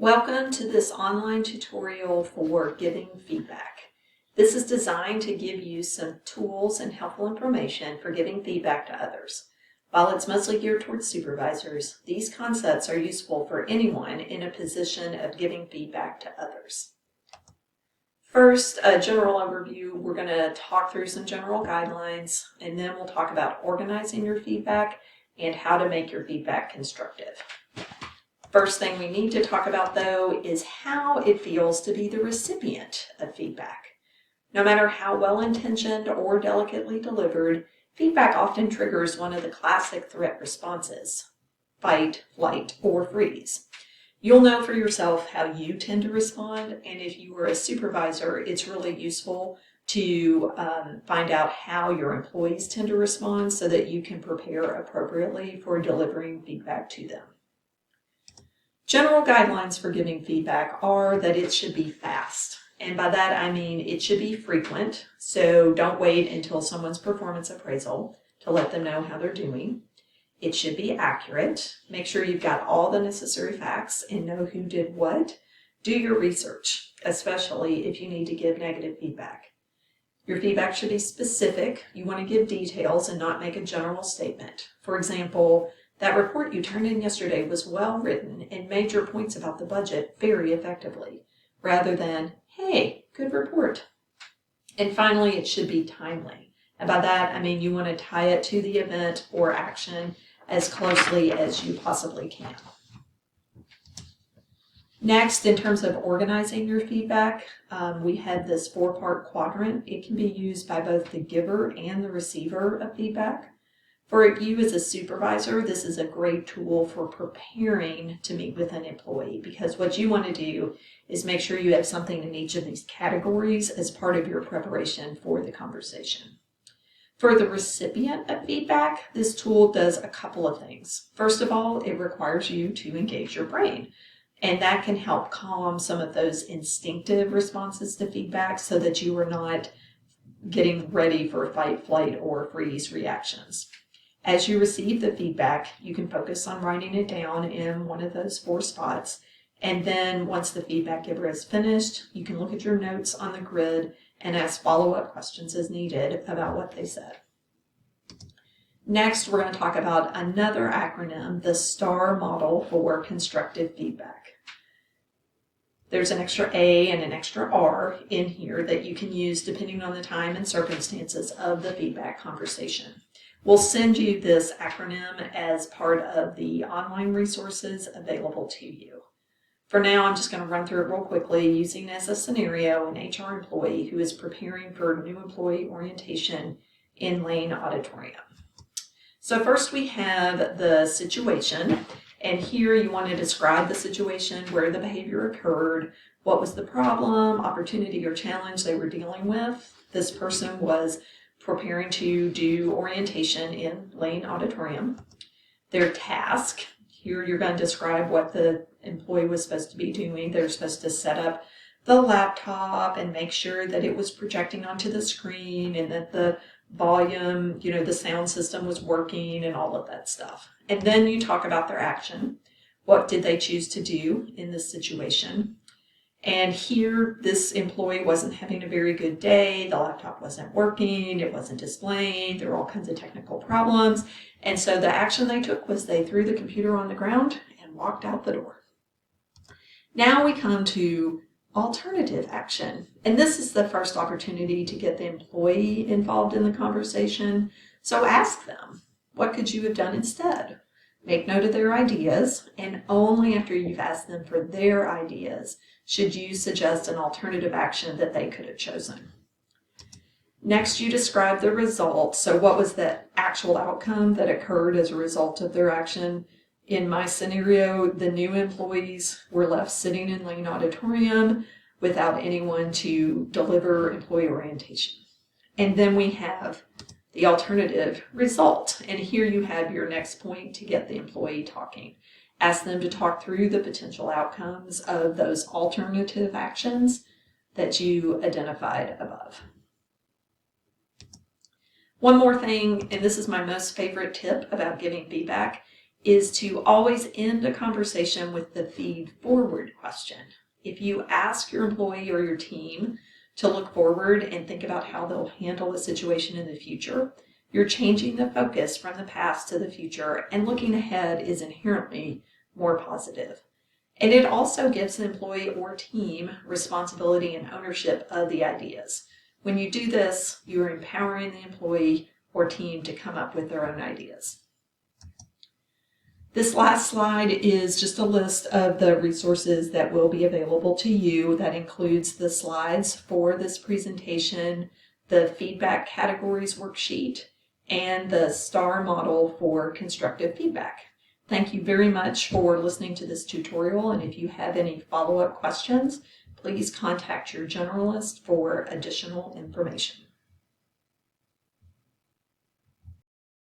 Welcome to this online tutorial for giving feedback. This is designed to give you some tools and helpful information for giving feedback to others. While it's mostly geared towards supervisors, these concepts are useful for anyone in a position of giving feedback to others. First, a general overview. We're going to talk through some general guidelines, and then we'll talk about organizing your feedback and how to make your feedback constructive. First thing we need to talk about, though, is how it feels to be the recipient of feedback. No matter how well-intentioned or delicately delivered, feedback often triggers one of the classic threat responses: fight, flight, or freeze. You'll know for yourself how you tend to respond, and if you are a supervisor, it's really useful to find out how your employees tend to respond so that you can prepare appropriately for delivering feedback to them. General guidelines for giving feedback are that it should be fast. And by that I mean it should be frequent, so don't wait until someone's performance appraisal to let them know how they're doing. It should be accurate. Make sure you've got all the necessary facts and know who did what. Do your research, especially if you need to give negative feedback. Your feedback should be specific. You want to give details and not make a general statement. For example, that report you turned in yesterday was well written and made your points about the budget very effectively, rather than, hey, good report. And finally, it should be timely. And by that, I mean you want to tie it to the event or action as closely as you possibly can. Next, in terms of organizing your feedback, we have this 4-part quadrant. It can be used by both the giver and the receiver of feedback. For you as a supervisor, this is a great tool for preparing to meet with an employee, because what you want to do is make sure you have something in each of these categories as part of your preparation for the conversation. For the recipient of feedback, this tool does a couple of things. First of all, it requires you to engage your brain, and that can help calm some of those instinctive responses to feedback so that you are not getting ready for fight, flight, or freeze reactions. As you receive the feedback, you can focus on writing it down in one of those 4 spots. And then once the feedback giver is finished, you can look at your notes on the grid and ask follow-up questions as needed about what they said. Next, we're going to talk about another acronym, the STAR model for constructive feedback. There's an extra A and an extra R in here that you can use depending on the time and circumstances of the feedback conversation. We'll send you this acronym as part of the online resources available to you. For now, I'm just going to run through it real quickly, using as a scenario an HR employee who is preparing for new employee orientation in Lane Auditorium. So first we have the situation, and here you want to describe the situation, where the behavior occurred, what was the problem, opportunity, or challenge they were dealing with. This person was preparing to do orientation in Lane Auditorium. Their task, here you're going to describe what the employee was supposed to be doing. They're supposed to set up the laptop and make sure that it was projecting onto the screen and that the volume, the sound system was working and all of that stuff. And then you talk about their action. What did they choose to do in this situation? And here, this employee wasn't having a very good day. The laptop wasn't working. It wasn't displaying. There were all kinds of technical problems. And so the action they took was they threw the computer on the ground and walked out the door. Now we come to alternative action. And this is the first opportunity to get the employee involved in the conversation. So ask them, what could you have done instead? Make note of their ideas, and only after you've asked them for their ideas should you suggest an alternative action that they could have chosen. Next, you describe the result. So what was the actual outcome that occurred as a result of their action? In my scenario, the new employees were left sitting in Lane Auditorium without anyone to deliver employee orientation. And then we have the alternative result. And here you have your next point to get the employee talking. Ask them to talk through the potential outcomes of those alternative actions that you identified above. One more thing, and this is my most favorite tip about giving feedback, is to always end a conversation with the feed forward question. If you ask your employee or your team to look forward and think about how they'll handle a situation in the future, you're changing the focus from the past to the future, and looking ahead is inherently more positive. And it also gives the employee or team responsibility and ownership of the ideas. When you do this, you're empowering the employee or team to come up with their own ideas. This last slide is just a list of the resources that will be available to you. That includes the slides for this presentation, the feedback categories worksheet, and the STAR model for constructive feedback. Thank you very much for listening to this tutorial, and if you have any follow-up questions, please contact your generalist for additional information.